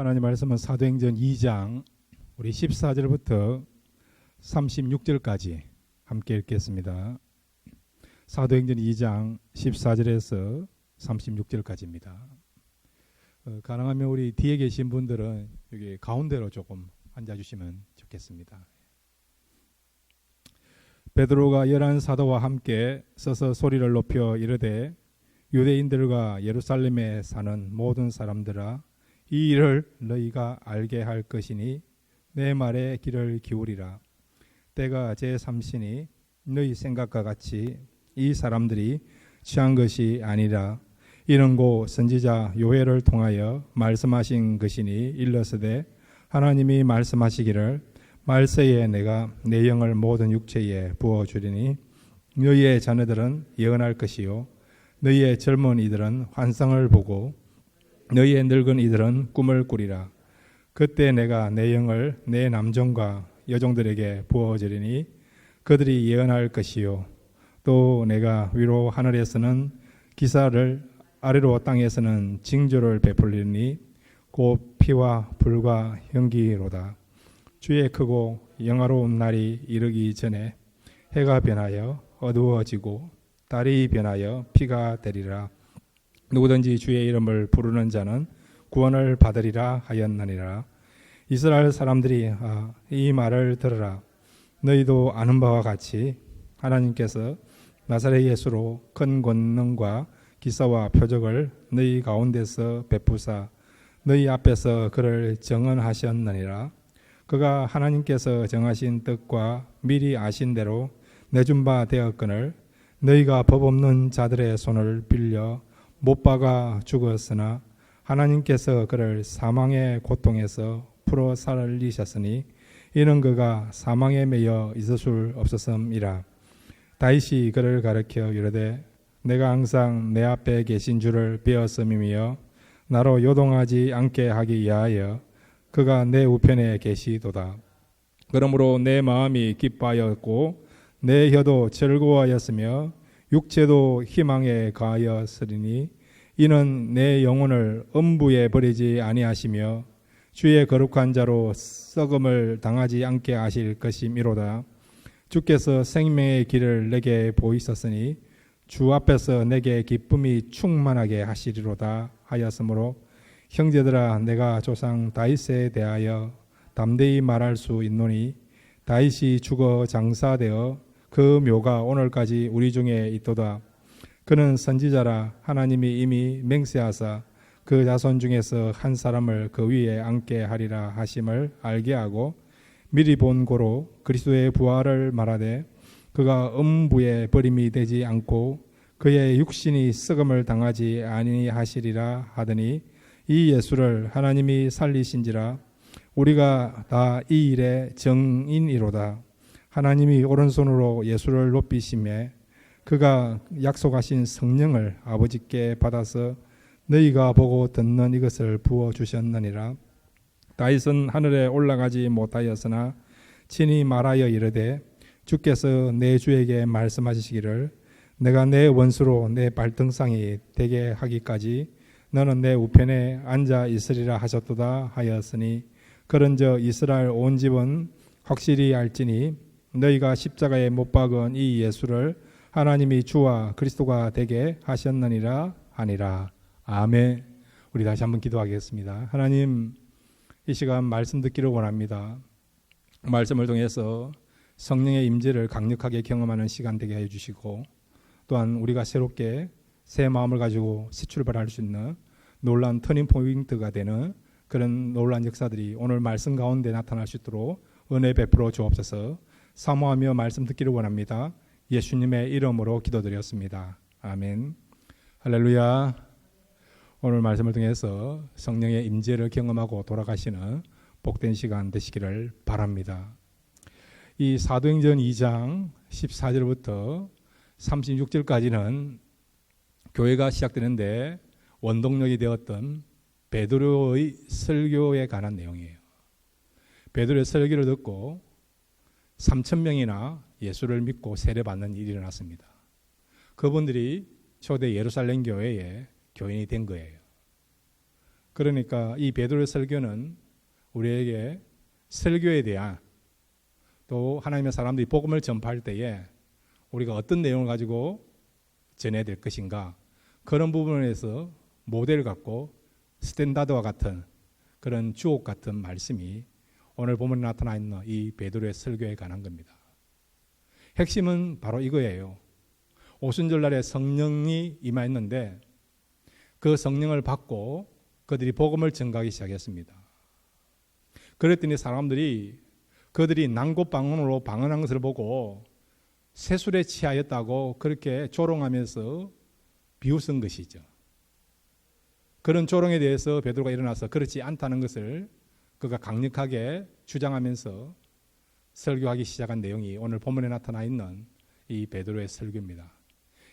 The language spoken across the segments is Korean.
하나님 말씀은 사도행전 2장 우리 14절부터 36절까지 함께 읽겠습니다. 사도행전 2장 14절에서 36절까지입니다. 가능하면 우리 뒤에 계신 분들은 여기 가운데로 조금 앉아주시면 좋겠습니다. 베드로가 11 사도와 함께 서서 소리를 높여 이르되 유대인들과 예루살렘에 사는 모든 사람들아, 이 일을 너희가 알게 할 것이니 내 말에 귀를 기울이라. 때가 제3시니 너희 생각과 같이 이 사람들이 취한 것이 아니라 이른고 선지자 요엘을 통하여 말씀하신 것이니 일러스되 하나님이 말씀하시기를 말세에 내가 내 영을 모든 육체에 부어주리니 너희의 자녀들은 예언할 것이요 너희의 젊은 이들은 환상을 보고 너희의 늙은 이들은 꿈을 꾸리라. 그때 내가 내 영을 내 남종과 여종들에게 부어주리니 그들이 예언할 것이요 또 내가 위로 하늘에서는 기사를 아래로 땅에서는 징조를 베풀리니 곧 피와 불과 연기로다. 주의 크고 영화로운 날이 이르기 전에 해가 변하여 어두워지고 달이 변하여 피가 되리라. 누구든지 주의 이름을 부르는 자는 구원을 받으리라 하였느니라. 이스라엘 사람들이 이 말을 들으라. 너희도 아는 바와 같이 하나님께서 나사렛 예수로 큰 권능과 기사와 표적을 너희 가운데서 베푸사 너희 앞에서 그를 정언하셨느니라. 그가 하나님께서 정하신 뜻과 미리 아신 대로 내준 바 되었거늘 너희가 법 없는 자들의 손을 빌려 못 박아 죽었으나 하나님께서 그를 사망의 고통에서 풀어 살리셨으니 이는 그가 사망에 매여 있을 수 없었음이라. 다윗이 그를 가르쳐 이르되 내가 항상 내 앞에 계신 줄을 배웠음이며 나로 요동하지 않게 하기 위하여 그가 내 우편에 계시도다. 그러므로 내 마음이 기뻐하였고 내 혀도 즐거워하였으며 육체도 희망에 가하였으리니 이는 내 영혼을 음부에 버리지 아니하시며 주의 거룩한 자로 썩음을 당하지 않게 하실 것이미로다. 주께서 생명의 길을 내게 보이셨으니 주 앞에서 내게 기쁨이 충만하게 하시리로다 하였으므로 형제들아, 내가 조상 다윗에 대하여 담대히 말할 수 있노니 다윗이 죽어 장사되어 그 묘가 오늘까지 우리 중에 있도다. 그는 선지자라 하나님이 이미 맹세하사 그 자손 중에서 한 사람을 그 위에 앉게 하리라 하심을 알게 하고 미리 본 고로 그리스도의 부활을 말하되 그가 음부에 버림이 되지 않고 그의 육신이 썩음을 당하지 아니하시리라 하더니 이 예수를 하나님이 살리신지라. 우리가 다 이 일의 정인이로다. 하나님이 오른손으로 예수를 높이심에 그가 약속하신 성령을 아버지께 받아서 너희가 보고 듣는 이것을 부어주셨느니라. 다윗은 하늘에 올라가지 못하였으나 친히 말하여 이르되 주께서 내 주에게 말씀하시기를 내가 내 원수로 내 발등상이 되게 하기까지 너는 내 우편에 앉아 있으리라 하셨도다 하였으니 그런저 이스라엘 온 집은 확실히 알지니 너희가 십자가에 못 박은 이 예수를 하나님이 주와 그리스도가 되게 하셨느니라 하니라. 아멘. 우리 다시 한번 기도하겠습니다. 하나님, 이 시간 말씀 듣기를 원합니다. 말씀을 통해서 성령의 임재를 강력하게 경험하는 시간 되게 해주시고 또한 우리가 새롭게 새 마음을 가지고 새 출발할 수 있는 놀라운 터닝 포인트가 되는 그런 놀라운 역사들이 오늘 말씀 가운데 나타날 수 있도록 은혜 베풀어 주옵소서. 사모하며 말씀 듣기를 원합니다. 예수님의 이름으로 기도드렸습니다. 아멘. 할렐루야. 오늘 말씀을 통해서 성령의 임재를 경험하고 돌아가시는 복된 시간 되시기를 바랍니다. 이 사도행전 2장 14절부터 36절까지는 교회가 시작되는데 원동력이 되었던 베드로의 설교에 관한 내용이에요. 베드로의 설교를 듣고 3,000명이나 예수를 믿고 세례받는 일이 일어났습니다. 그분들이 초대 예루살렘 교회의 교인이 된 거예요. 그러니까 이 베드로의 설교는 우리에게 설교에 대한, 또 하나님의 사람들이 복음을 전파할 때에 우리가 어떤 내용을 가지고 전해야 될 것인가, 그런 부분에서 모델을 갖고 스탠다드와 같은 그런 주옥 같은 말씀이 오늘 본문에 나타나 있는 이 베드로의 설교에 관한 겁니다. 핵심은 바로 이거예요. 오순절날에 성령이 임하였는데 그 성령을 받고 그들이 복음을 전가하기 시작했습니다. 그랬더니 사람들이 그들이 난곳방언으로 방언한 것을 보고 세술에 취하였다고 그렇게 조롱하면서 비웃은 것이죠. 그런 조롱에 대해서 베드로가 일어나서 그렇지 않다는 것을 그가 강력하게 주장하면서 설교하기 시작한 내용이 오늘 본문에 나타나 있는 이 베드로의 설교입니다.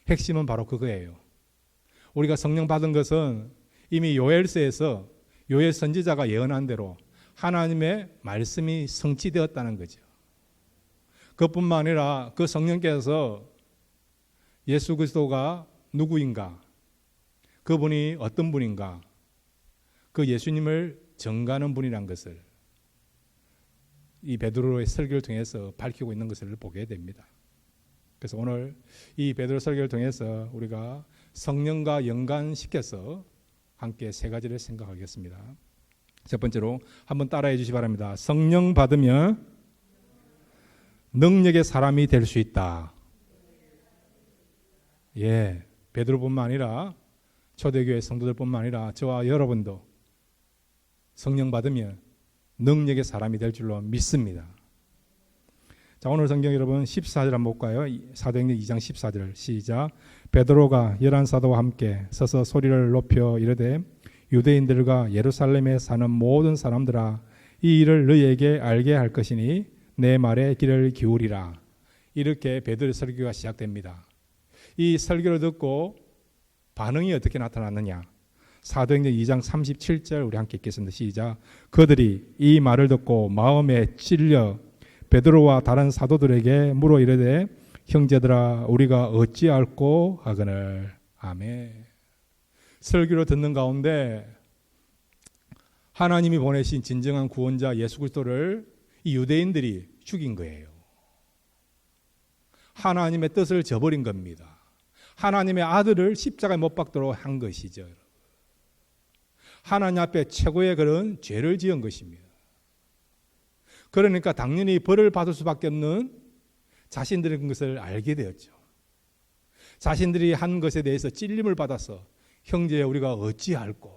핵심은 바로 그거예요. 우리가 성령 받은 것은 이미 요엘서에서 요엘 선지자가 예언한 대로 하나님의 말씀이 성취되었다는 거죠. 그뿐만 아니라 그 성령께서 예수 그리스도가 누구인가, 그분이 어떤 분인가, 그 예수님을 전가하는 분이란 것을 이 베드로의 설교를 통해서 밝히고 있는 것을 보게 됩니다. 그래서 오늘 이 베드로 설교를 통해서 우리가 성령과 연관시켜서 함께 세 가지를 생각하겠습니다. 첫 번째로 한번 따라해 주시기 바랍니다. 성령 받으면 능력의 사람이 될 수 있다. 예, 베드로뿐만 아니라 초대교회 성도들뿐만 아니라 저와 여러분도 성령 받으면 능력의 사람이 될 줄로 믿습니다. 자, 오늘 성경 여러분 14절 한번 볼까요? 사도행전 2장 14절 시작. 베드로가 11사도와 함께 서서 소리를 높여 이르되 유대인들과 예루살렘에 사는 모든 사람들아, 이 일을 너희에게 알게 할 것이니 내 말에 귀를 기울이라. 이렇게 베드로의 설교가 시작됩니다. 이 설교를 듣고 반응이 어떻게 나타났느냐? 사도행전 2장 37절 우리 함께 읽겠습니다. 시작. 그들이 이 말을 듣고 마음에 찔려 베드로와 다른 사도들에게 물어 이르되 형제들아 우리가 어찌할꼬 하거늘. 아멘. 설교를 듣는 가운데 하나님이 보내신 진정한 구원자 예수 그리스도를 이 유대인들이 죽인 거예요. 하나님의 뜻을 저버린 겁니다. 하나님의 아들을 십자가에 못 박도록 한 것이죠. 하나님 앞에 최고의 그런 죄를 지은 것입니다. 그러니까 당연히 벌을 받을 수밖에 없는 자신들의 것을 알게 되었죠. 자신들이 한 것에 대해서 찔림을 받아서 형제 우리가 어찌할꼬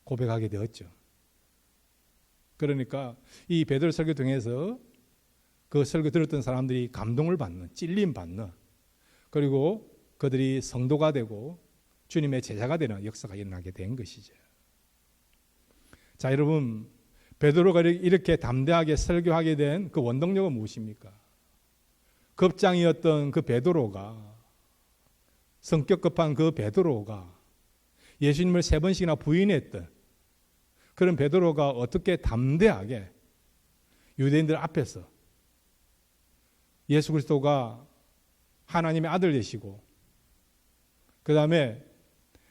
고백하게 되었죠. 그러니까 이 베드로 설교 통해서 그 설교 들었던 사람들이 감동을 받는, 찔림 받는, 그리고 그들이 성도가 되고 주님의 제자가 되는 역사가 일어나게 된 것이죠. 자, 여러분, 베드로가 이렇게 담대하게 설교하게 된 그 원동력은 무엇입니까? 겁장이었던 그 베드로가, 성격 급한 그 베드로가 예수님을 3번씩이나 부인했던 그런 베드로가 어떻게 담대하게 유대인들 앞에서 예수 그리스도가 하나님의 아들 되시고 그 다음에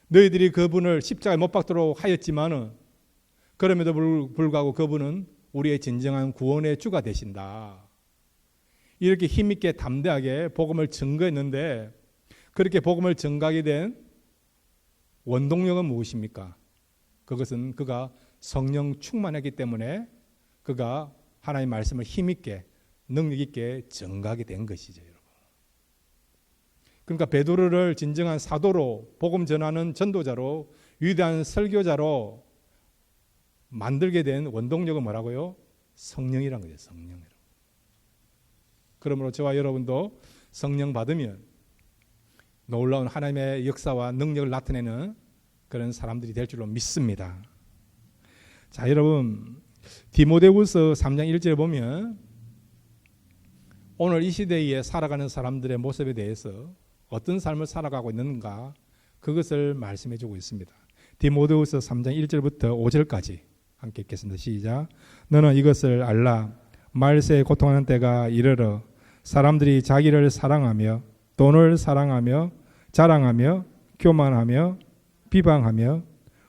너희들이 그분을 십자가에 못 박도록 하였지만은 그럼에도 불구하고 그분은 우리의 진정한 구원의 주가 되신다. 이렇게 힘있게 담대하게 복음을 증거했는데 그렇게 복음을 증거하게 된 원동력은 무엇입니까? 그것은 그가 성령 충만했기 때문에 그가 하나님의 말씀을 힘있게 능력있게 증거하게 된 것이죠. 여러분. 그러니까 베드로를 진정한 사도로 복음 전하는 전도자로 위대한 설교자로 만들게 된 원동력은 뭐라고요? 성령이라는 거죠. 성령. 그러므로 저와 여러분도 성령 받으면 놀라운 하나님의 역사와 능력을 나타내는 그런 사람들이 될 줄로 믿습니다. 자, 여러분, 디모데후서 3장 1절에 보면 오늘 이 시대에 살아가는 사람들의 모습에 대해서 어떤 삶을 살아가고 있는가 그것을 말씀해 주고 있습니다. 디모데후서 3장 1절부터 5절까지 함께 읽겠습니다. 시작. 너는 이것을 알라. 말세에 고통하는 때가 이르러 사람들이 자기를 사랑하며 돈을 사랑하며 자랑하며 교만하며 비방하며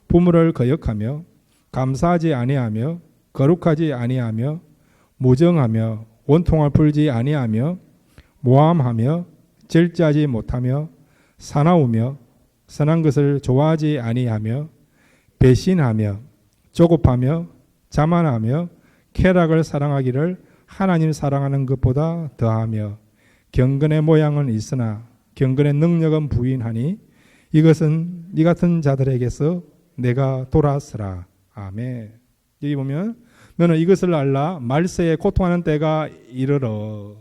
부모를 거역하며 감사하지 아니하며 거룩하지 아니하며 무정하며 원통을 풀지 아니하며 모함하며 절제하지 못하며 사나우며 선한 것을 좋아하지 아니하며 배신하며 조급하며 자만하며 쾌락을 사랑하기를 하나님 사랑하는 것보다 더하며 경건의 모양은 있으나 경건의 능력은 부인하니 이것은 이 같은 자들에게서 내가 돌아서라. 아멘. 여기 보면 너는 이것을 알라 말세에 고통하는 때가 이르러.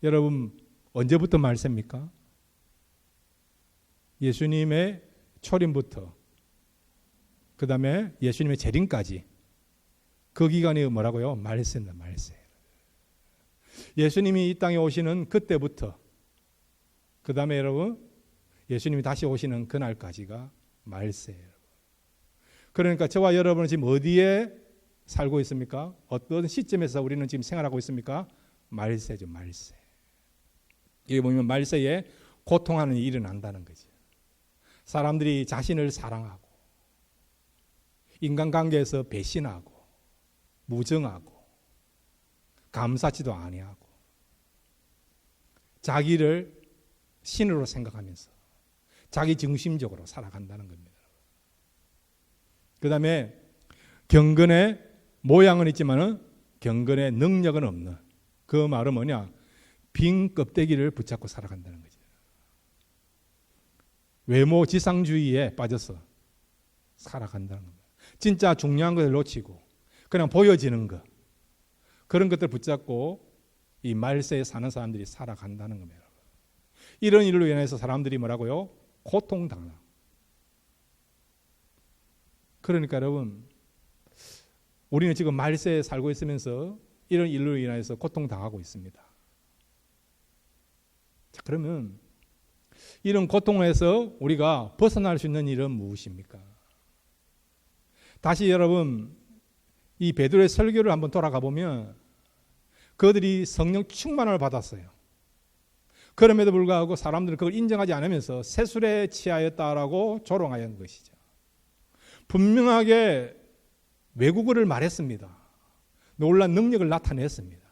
여러분 언제부터 말세입니까? 예수님의 초림부터 그 다음에 예수님의 재림까지 그 기간이 뭐라고요? 말세입니다. 말세. 예수님이 이 땅에 오시는 그때부터 그 다음에 여러분 예수님이 다시 오시는 그날까지가 말세예요. 그러니까 저와 여러분은 지금 어디에 살고 있습니까? 어떤 시점에서 우리는 지금 생활하고 있습니까? 말세죠. 말세. 여기 보면 말세에 고통하는 일이 일어난다는 거죠. 사람들이 자신을 사랑하고 인간관계에서 배신하고 무정하고 감사치도 아니하고 자기를 신으로 생각하면서 자기 중심적으로 살아간다는 겁니다. 그 다음에 경건의 모양은 있지만은 경건의 능력은 없는, 그 말은 뭐냐? 빈 껍데기를 붙잡고 살아간다는 거죠. 외모 지상주의에 빠져서 살아간다는 겁니다. 진짜 중요한 것을 놓치고 그냥 보여지는 것, 그런 것들 붙잡고 이 말세에 사는 사람들이 살아간다는 겁니다. 이런 일로 인해서 사람들이 뭐라고요? 고통당하고. 그러니까 여러분, 우리는 지금 말세에 살고 있으면서 이런 일로 인해서 고통당하고 있습니다. 자, 그러면 이런 고통에서 우리가 벗어날 수 있는 일은 무엇입니까? 다시 여러분 이 베드로의 설교를 한번 돌아가 보면 그들이 성령 충만을 받았어요. 그럼에도 불구하고 사람들은 그걸 인정하지 않으면서 세술에 취하였다라고 조롱하는 것이죠. 분명하게 외국어를 말했습니다. 놀란 능력을 나타냈습니다.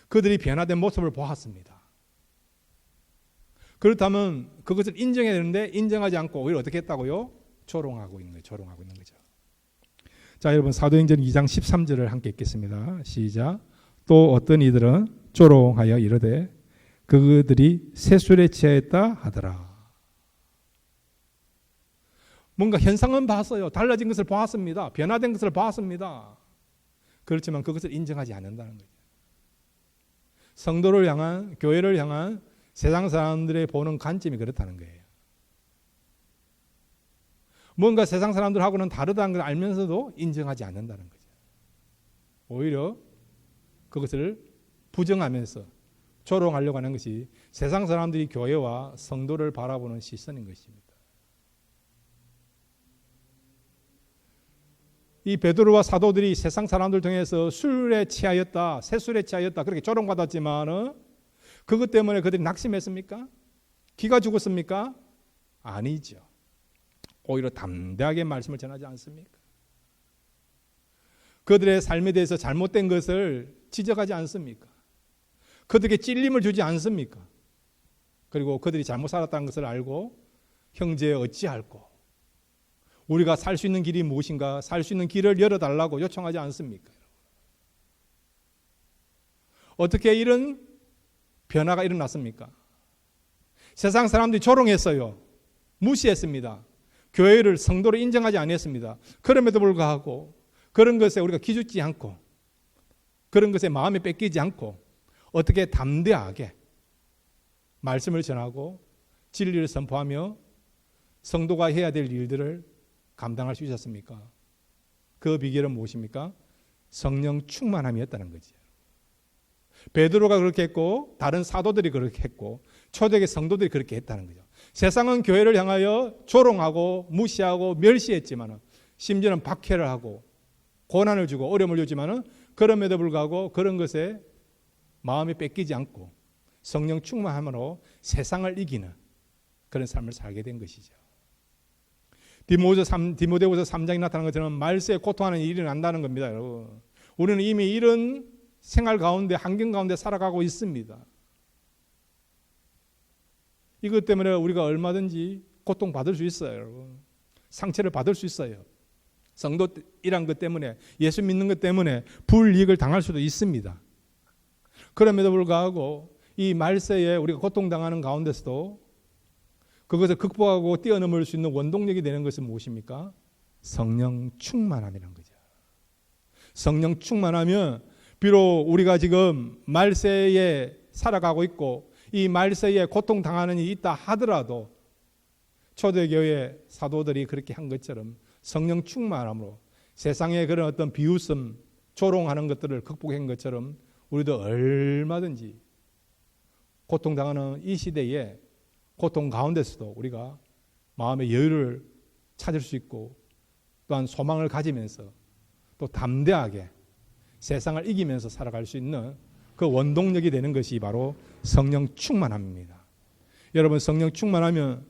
그들이 변화된 모습을 보았습니다. 그렇다면 그것을 인정해야 되는데 인정하지 않고 오히려 어떻게 했다고요? 조롱하고 있는 거예요. 조롱하고 있는 거죠. 자, 여러분 사도행전 2장 13절을 함께 읽겠습니다. 시작. 또 어떤 이들은 조롱하여 이르되 그들이 세술에 취하였다 하더라. 뭔가 현상은 봤어요. 달라진 것을 보았습니다. 변화된 것을 보았습니다. 그렇지만 그것을 인정하지 않는다는 거죠. 성도를 향한, 교회를 향한 세상 사람들의 보는 관점이 그렇다는 거예요. 뭔가 세상 사람들하고는 다르다는 걸 알면서도 인정하지 않는다는 거죠. 오히려 그것을 부정하면서 조롱하려고 하는 것이 세상 사람들이 교회와 성도를 바라보는 시선인 것입니다. 이 베드로와 사도들이 세상 사람들 통해서 술에 취하였다, 새술에 취하였다 그렇게 조롱받았지만은 그것 때문에 그들이 낙심했습니까? 기가 죽었습니까? 아니죠. 오히려 담대하게 말씀을 전하지 않습니까? 그들의 삶에 대해서 잘못된 것을 지적하지 않습니까? 그들에게 찔림을 주지 않습니까? 그리고 그들이 잘못 살았다는 것을 알고 형제 어찌할꼬? 우리가 살 수 있는 길이 무엇인가? 살 수 있는 길을 열어달라고 요청하지 않습니까? 어떻게 이런 변화가 일어났습니까? 세상 사람들이 조롱했어요. 무시했습니다. 교회를 성도로 인정하지 않았습니다. 그럼에도 불구하고 그런 것에 우리가 기죽지 않고 그런 것에 마음에 뺏기지 않고 어떻게 담대하게 말씀을 전하고 진리를 선포하며 성도가 해야 될 일들을 감당할 수 있었습니까? 그 비결은 무엇입니까? 성령 충만함이었다는 거죠. 베드로가 그렇게 했고 다른 사도들이 그렇게 했고 초대의 성도들이 그렇게 했다는 거죠. 세상은 교회를 향하여 조롱하고 무시하고 멸시했지만 심지어는 박해를 하고 고난을 주고 어려움을 주지만 그럼에도 불구하고 그런 것에 마음이 뺏기지 않고 성령 충만함으로 세상을 이기는 그런 삶을 살게 된 것이죠. 디모데후서 3장에 나타난 것처럼 말세에 고통하는 일이 난다는 겁니다, 여러분. 우리는 이미 이런 생활 가운데, 환경 가운데 살아가고 있습니다. 이것 때문에 우리가 얼마든지 고통받을 수 있어요, 여러분. 상처를 받을 수 있어요. 성도이란 것 때문에, 예수 믿는 것 때문에 불이익을 당할 수도 있습니다. 그럼에도 불구하고 이 말세에 우리가 고통당하는 가운데서도 그것을 극복하고 뛰어넘을 수 있는 원동력이 되는 것은 무엇입니까? 성령 충만함이라는 거죠. 성령 충만하면 비록 우리가 지금 말세에 살아가고 있고 이 말세에 고통당하는 일이 있다 하더라도 초대교회 사도들이 그렇게 한 것처럼 성령 충만함으로 세상의 그런 어떤 비웃음, 조롱하는 것들을 극복한 것처럼 우리도 얼마든지 고통당하는 이 시대에 고통 가운데서도 우리가 마음의 여유를 찾을 수 있고 또한 소망을 가지면서 또 담대하게 세상을 이기면서 살아갈 수 있는 그 원동력이 되는 것이 바로 성령 충만함입니다. 여러분, 성령 충만하면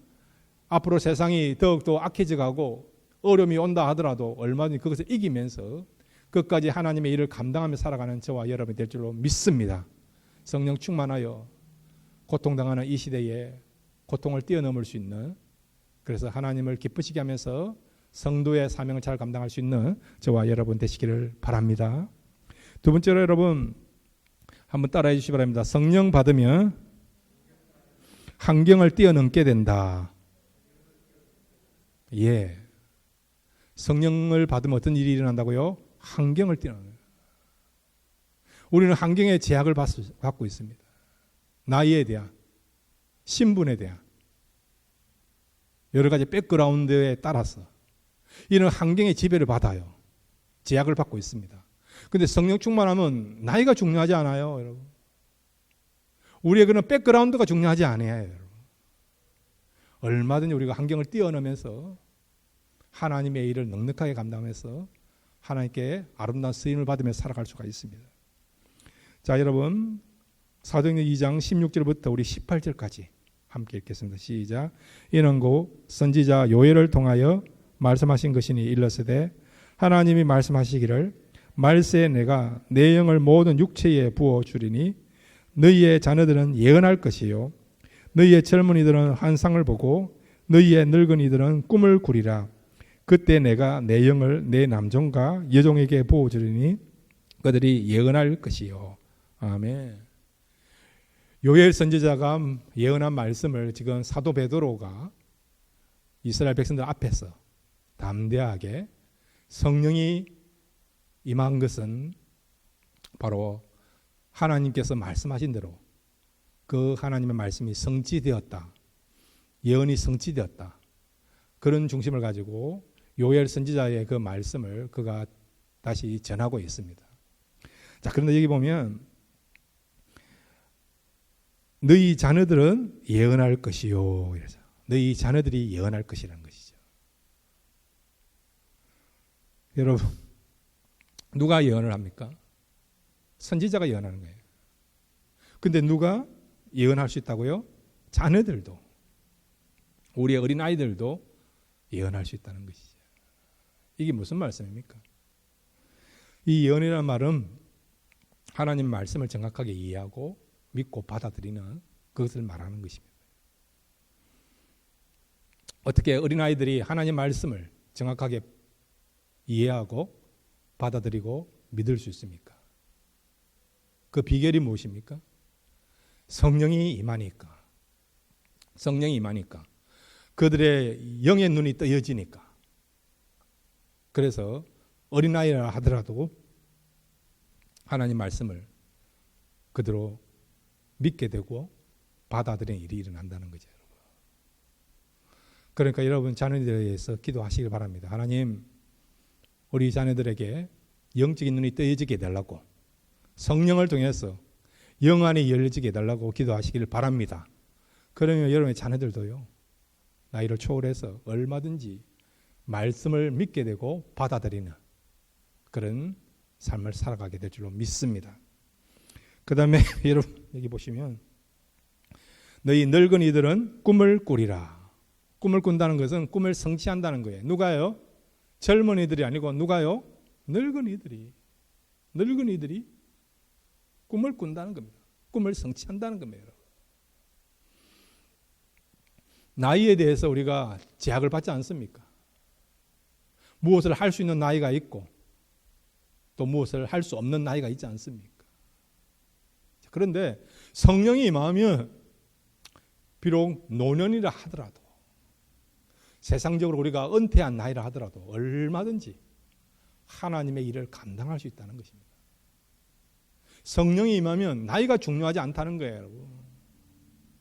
앞으로 세상이 더욱더 악해져 가고 어려움이 온다 하더라도 얼마든지 그것을 이기면서 끝까지 하나님의 일을 감당하며 살아가는 저와 여러분이 될 줄로 믿습니다. 성령 충만하여 고통당하는 이 시대에 고통을 뛰어넘을 수 있는, 그래서 하나님을 기쁘시게 하면서 성도의 사명을 잘 감당할 수 있는 저와 여러분 되시기를 바랍니다. 두 번째로 여러분 한번 따라해 주시기 바랍니다. 성령 받으면 환경을 뛰어넘게 된다. 예, 성령을 받으면 어떤 일이 일어난다고요? 환경을 뛰어넘는. 우리는 환경의 제약을 받고 있습니다. 나이에 대한, 신분에 대한 여러 가지 백그라운드에 따라서 이런 환경의 지배를 받아요. 제약을 받고 있습니다. 그런데 성령 충만하면 나이가 중요하지 않아요, 여러분. 우리의 그런 백그라운드가 중요하지 않아요, 여러분. 얼마든지 우리가 환경을 뛰어넘으면서 하나님의 일을 넉넉하게 감당해서 하나님께 아름다운 쓰임을 받으면서 살아갈 수가 있습니다. 자, 여러분, 사도행전 2장 16절부터 우리 18절까지 함께 읽겠습니다. 시작. 이는 곧 선지자 요엘을 통하여 말씀하신 것이니 일렀으되 하나님이 말씀하시기를 말세에 내가 내 영을 모든 육체에 부어 주리니 너희의 자녀들은 예언할 것이요 너희의 젊은이들은 환상을 보고 너희의 늙은이들은 꿈을 꾸리라. 그때 내가 내 영을 내 남종과 여종에게 부어 주리니 그들이 예언할 것이요. 아멘. 요엘 선지자가 예언한 말씀을 지금 사도 베드로가 이스라엘 백성들 앞에서 담대하게 성령이 임한 것은 바로 하나님께서 말씀하신 대로 그 하나님의 말씀이 성취되었다. 예언이 성취되었다. 그런 중심을 가지고 요엘 선지자의 그 말씀을 그가 다시 전하고 있습니다. 자, 그런데 여기 보면 너희 자녀들은 예언할 것이요. 이래서 너희 자녀들이 예언할 것이라는 것이죠. 여러분, 누가 예언을 합니까? 선지자가 예언하는 거예요. 근데 누가 예언할 수 있다고요? 자녀들도, 우리의 어린아이들도 예언할 수 있다는 것이죠. 이게 무슨 말씀입니까? 이 예언이라는 말은 하나님 말씀을 정확하게 이해하고 믿고 받아들이는 그것을 말하는 것입니다. 어떻게 어린아이들이 하나님 말씀을 정확하게 이해하고 받아들이고 믿을 수 있습니까? 그 비결이 무엇입니까? 성령이 임하니까. 성령이 임하니까. 그들의 영의 눈이 떠여지니까. 그래서 어린아이라 하더라도 하나님 말씀을 그대로 믿게 되고 받아들이는 일이 일어난다는 거죠. 그러니까 여러분 자녀들에 대해서 기도하시길 바랍니다. 하나님, 우리 자녀들에게 영적인 눈이 떠여지게 해달라고, 성령을 통해서 영안이 열려지게 해달라고 기도하시길 바랍니다. 그러면 여러분의 자녀들도요, 나이를 초월해서 얼마든지 말씀을 믿게 되고 받아들이는 그런 삶을 살아가게 될 줄로 믿습니다. 그 다음에 여러분 여기 보시면 너희 늙은이들은 꿈을 꾸리라. 꿈을 꾼다는 것은 꿈을 성취한다는 거예요. 누가요? 젊은이들이 아니고 누가요? 늙은이들이 꿈을 꾼다는 겁니다. 꿈을 성취한다는 겁니다. 나이에 대해서 우리가 제약을 받지 않습니까? 무엇을 할 수 있는 나이가 있고 또 무엇을 할 수 없는 나이가 있지 않습니까? 그런데 성령이 임하면 비록 노년이라 하더라도 세상적으로 우리가 은퇴한 나이라 하더라도 얼마든지 하나님의 일을 감당할 수 있다는 것입니다. 성령이 임하면 나이가 중요하지 않다는 거예요, 여러분.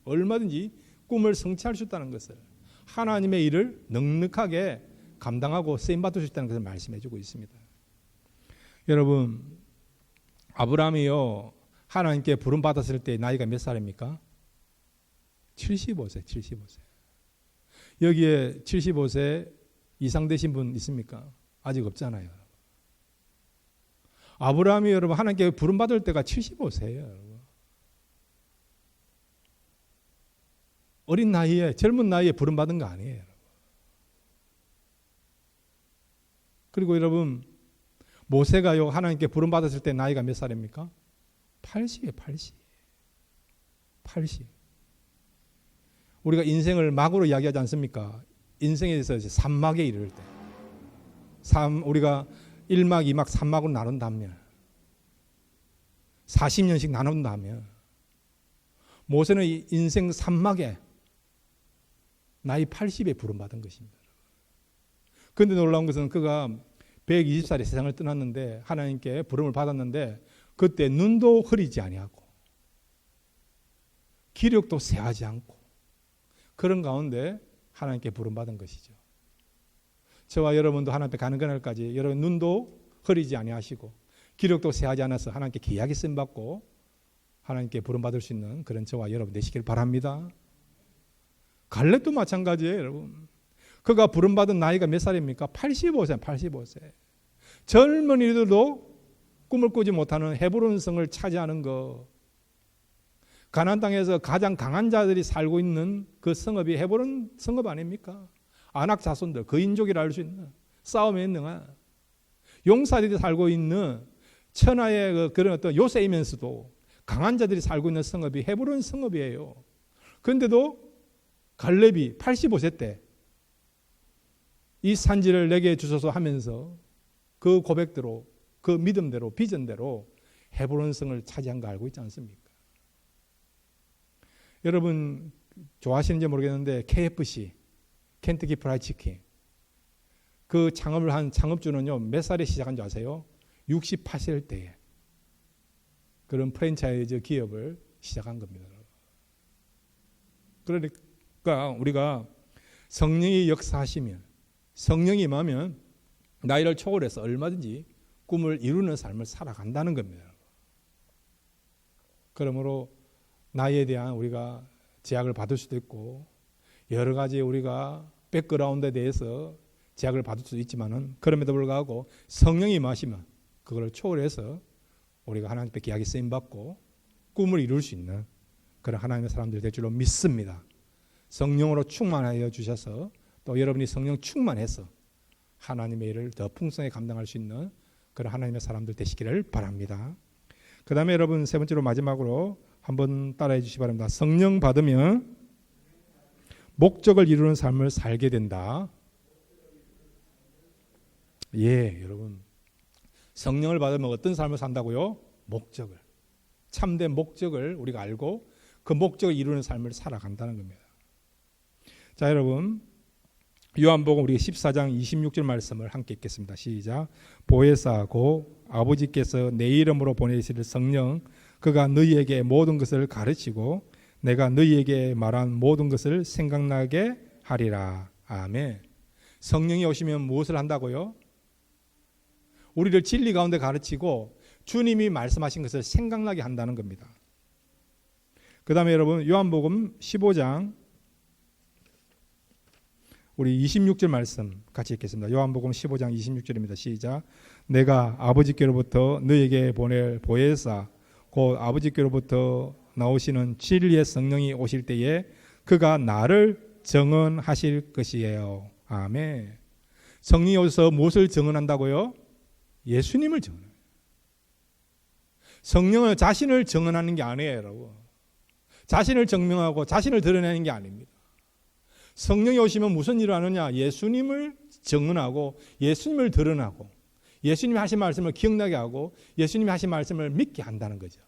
얼마든지 꿈을 성취할 수 있다는 것을, 하나님의 일을 넉넉하게 감당하고 쓰임받을 수 있다는 것을 말씀해 주고 있습니다. 여러분, 아브라함이요, 하나님께 부름받았을 때 나이가 몇 살입니까? 75세, 75세. 여기에 75세 이상 되신 분 있습니까? 아직 없잖아요. 아브라함이 여러분 하나님께 부름받을 때가 75세예요. 여러분. 어린 나이에, 젊은 나이에 부름받은 거 아니에요. 여러분. 그리고 여러분, 모세가요 하나님께 부름받았을 때 나이가 몇 살입니까? 80이에요. 80. 우리가 인생을 막으로 이야기하지 않습니까? 인생에 대해서 삼막에 이를 때, 우리가 1막, 2막, 3막으로 나눈다면, 40년씩 나눈다면, 모세는 인생 3막에 나이 80에 부름받은 것입니다. 그런데 놀라운 것은 그가 120살에 세상을 떠났는데 하나님께 부름을 받았는데 그때 눈도 흐리지 아니하고 기력도 쇠하지 않고 그런 가운데 하나님께 부름받은 것이죠. 저와 여러분도 하나님 앞에 가는 그날까지 여러분 눈도 흐리지 아니하시고 기력도 쇠하지 않아서 하나님께 귀하게 쓰임받고 하나님께 부름받을 수 있는 그런 저와 여러분 되시길 바랍니다. 갈렙도 마찬가지예요, 여러분. 그가 부름받은 나이가 몇 살입니까? 85세, 85세. 젊은이들도 꿈을 꾸지 못하는 헤브론 성을 차지하는 것. 가나안 땅에서 가장 강한 자들이 살고 있는 그 성읍이 헤브론 성읍 아닙니까? 아낙 자손들, 거인족이라 할 수 있는 싸움에 능한 용사들이 살고 있는 천하의 그런 어떤 요새이면서도 강한 자들이 살고 있는 성읍이 헤브론 성읍이에요. 그런데도 갈렙이 85세 때 이 산지를 내게 주소서 하면서 그 고백대로, 그 믿음대로, 비전대로 헤브론 성을 차지한 거 알고 있지 않습니까? 여러분 좋아하시는지 모르겠는데 KFC, 켄터키 프라이드 치킨, 그 창업을 한 창업주는요 몇 살에 시작한 줄 아세요? 68세일 때에 그런 프랜차이즈 기업을 시작한 겁니다. 그러니까 우리가 성령이 역사하시면, 성령이 임하면 나이를 초월해서 얼마든지 꿈을 이루는 삶을 살아간다는 겁니다. 그러므로 나이에 대한 우리가 제약을 받을 수도 있고 여러 가지 우리가 백그라운드에 대해서 제약을 받을 수도 있지만은 그럼에도 불구하고 성령이 임하시면 그걸 초월해서 우리가 하나님께 귀하게 쓰임 받고 꿈을 이룰 수 있는 그런 하나님의 사람들이 될 줄로 믿습니다. 성령으로 충만하여 주셔서 또 여러분이 성령 충만해서 하나님의 일을 더 풍성하게 감당할 수 있는 그런 하나님의 사람들 되시기를 바랍니다. 그 다음에 여러분 세 번째로 마지막으로 한번 따라해 주시기 바랍니다. 성령 받으면 목적을 이루는 삶을 살게 된다. 예, 여러분 성령을 받으면 어떤 삶을 산다고요? 목적을, 참된 목적을 우리가 알고 그 목적을 이루는 삶을 살아간다는 겁니다. 자, 여러분 요한복음 우리 14장 26절 말씀을 함께 읽겠습니다. 시작. 보혜사 고 아버지께서 내 이름으로 보내실 성령 그가 너희에게 모든 것을 가르치고 내가 너희에게 말한 모든 것을 생각나게 하리라. 아멘. 성령이 오시면 무엇을 한다고요? 우리를 진리 가운데 가르치고 주님이 말씀하신 것을 생각나게 한다는 겁니다. 그 다음에 여러분 요한복음 15장 우리 26절 말씀 같이 읽겠습니다. 요한복음 15장 26절입니다. 시작. 내가 아버지께로부터 너희에게 보낼 보혜사 곧 아버지께로부터 나오시는 진리의 성령이 오실 때에 그가 나를 정언하실 것이에요. 아멘. 성령이 오셔서 무엇을 정언한다고요? 예수님을 정언해요. 성령은 자신을 정언하는 게 아니에요, 여러분. 자신을 증명하고 자신을 드러내는 게 아닙니다. 성령이 오시면 무슨 일을 하느냐? 예수님을 증언하고 예수님을 드러나고 예수님이 하신 말씀을 기억나게 하고 예수님이 하신 말씀을 믿게 한다는 거죠.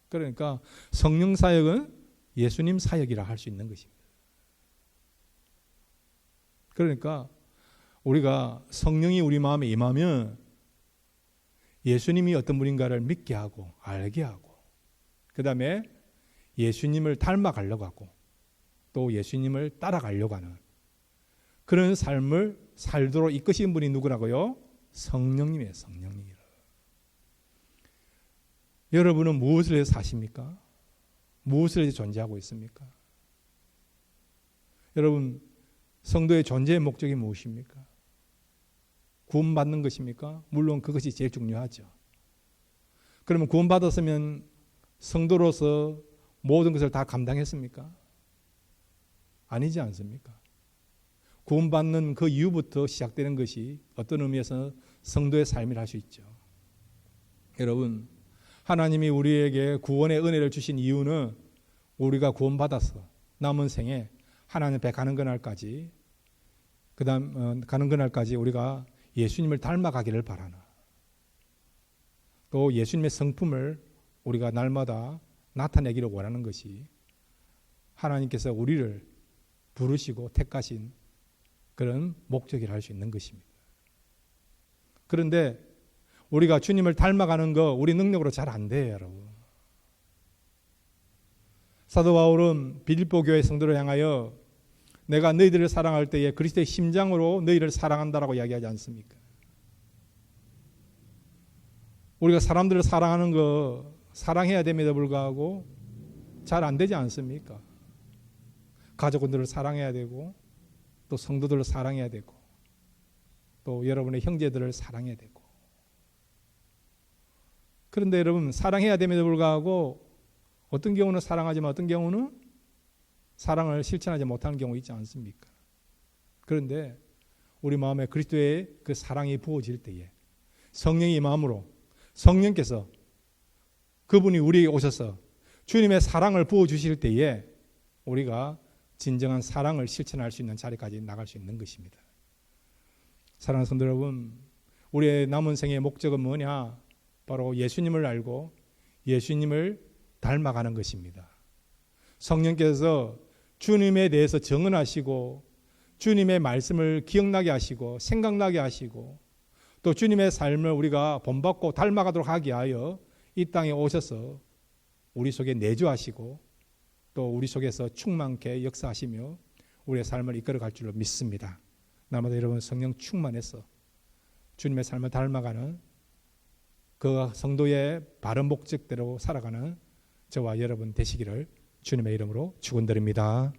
그러니까 성령 사역은 예수님 사역이라 할 수 있는 것입니다. 그러니까 우리가 성령이 우리 마음에 임하면 예수님이 어떤 분인가를 믿게 하고 알게 하고 그 다음에 예수님을 닮아가려고 하고 또 예수님을 따라가려고 하는 그런 삶을 살도록 이끄신 분이 누구라고요? 성령님이에요. 성령님이라. 여러분은 무엇을 해서 사십니까? 무엇을 해서 존재하고 있습니까? 여러분 성도의 존재의 목적이 무엇입니까? 구원받는 것입니까? 물론 그것이 제일 중요하죠. 그러면 구원받았으면 성도로서 모든 것을 다 감당했습니까? 아니지 않습니까? 구원받는 그 이후부터 시작되는 것이 어떤 의미에서 성도의 삶이라 할 수 있죠. 여러분, 하나님이 우리에게 구원의 은혜를 주신 이유는 우리가 구원받아서 남은 생에 하나님 앞에 가는 그날까지 가는 그날까지 우리가 예수님을 닮아가기를 바라나 또 예수님의 성품을 우리가 날마다 나타내기를 원하는 것이 하나님께서 우리를 부르시고 택하신 그런 목적이라 할 수 있는 것입니다. 그런데 우리가 주님을 닮아가는 거 우리 능력으로 잘 안 돼요, 여러분. 사도 바울은 빌립보 교회 성도를 향하여 내가 너희들을 사랑할 때에 그리스도의 심장으로 너희를 사랑한다라고 이야기하지 않습니까? 우리가 사람들을 사랑하는 거 사랑해야 됨에도 불구하고 잘 안 되지 않습니까? 가족들을 사랑해야 되고 또 성도들을 사랑해야 되고 또 여러분의 형제들을 사랑해야 되고 그런데 여러분 사랑해야 됨에도 불구하고 어떤 경우는 사랑하지만 어떤 경우는 사랑을 실천하지 못하는 경우 있지 않습니까? 그런데 우리 마음에 그리스도의 그 사랑이 부어질 때에 성령의 마음으로 성령께서 그분이 우리에게 오셔서 주님의 사랑을 부어주실 때에 우리가 진정한 사랑을 실천할 수 있는 자리까지 나갈 수 있는 것입니다. 사랑하는 성도 여러분, 우리의 남은 생의 목적은 뭐냐? 바로 예수님을 알고 예수님을 닮아가는 것입니다. 성령께서 주님에 대해서 증언하시고 주님의 말씀을 기억나게 하시고 생각나게 하시고 또 주님의 삶을 우리가 본받고 닮아가도록 하게 하여 이 땅에 오셔서 우리 속에 내주하시고 또 우리 속에서 충만케 역사하시며 우리의 삶을 이끌어갈 줄로 믿습니다. 날마다 여러분 성령 충만해서 주님의 삶을 닮아가는 그 성도의 바른 목적대로 살아가는 저와 여러분 되시기를 주님의 이름으로 축원드립니다.